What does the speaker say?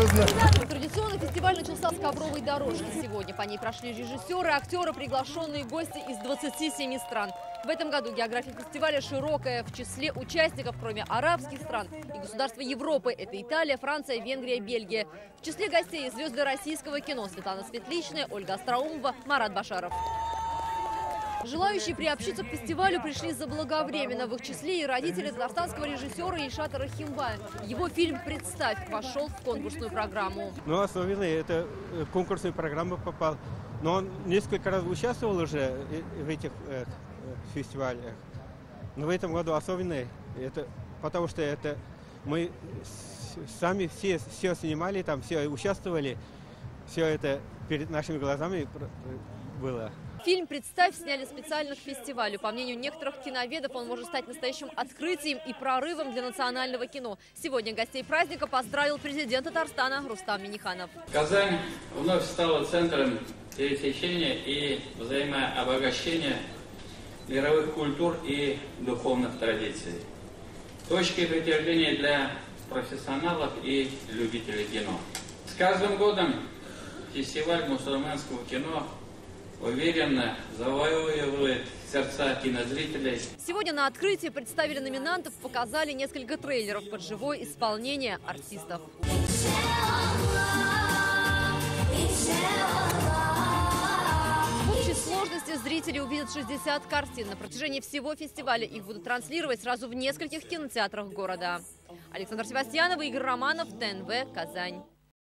трудно. Традиционный фестиваль начался с ковровой дорожки. Сегодня по ней прошли режиссеры, актеры, приглашенные гости из 27 стран. В этом году география фестиваля широкая. В числе участников, кроме арабских стран, и государства Европы – это Италия, Франция, Венгрия, Бельгия. В числе гостей звезды российского кино: Светлана Светличная, Ольга Остроумова, Марат Башаров. Желающие приобщиться к фестивалю пришли заблаговременно. В их числе и родители татарстанского режиссера Ильшата Рахимбая. Его фильм «Представь» вошел в конкурсную программу. Ну, особенно это конкурсную программу попал. Но он несколько раз участвовал уже в этих фестивалях. Но в этом году особенно, потому что мы сами все снимали, там все участвовали. Все это перед нашими глазами было. Фильм «Представь» сняли специально к фестивалю. По мнению некоторых киноведов, он может стать настоящим открытием и прорывом для национального кино. Сегодня гостей праздника поздравил президент Татарстана Рустам Минниханов. Казань вновь стала центром пересечения и взаимообогащения мировых культур и духовных традиций. Точкой притяжения для профессионалов и любителей кино. С каждым годом фестиваль мусульманского кино уверенно завоевывает сердца кинозрителей. Сегодня на открытии представили номинантов, показали несколько трейлеров под живое исполнение артистов. В общей сложности зрители увидят 60 картин. На протяжении всего фестиваля их будут транслировать сразу в нескольких кинотеатрах города. Александр Севастьянов, Игорь Романов, ТНВ, Казань.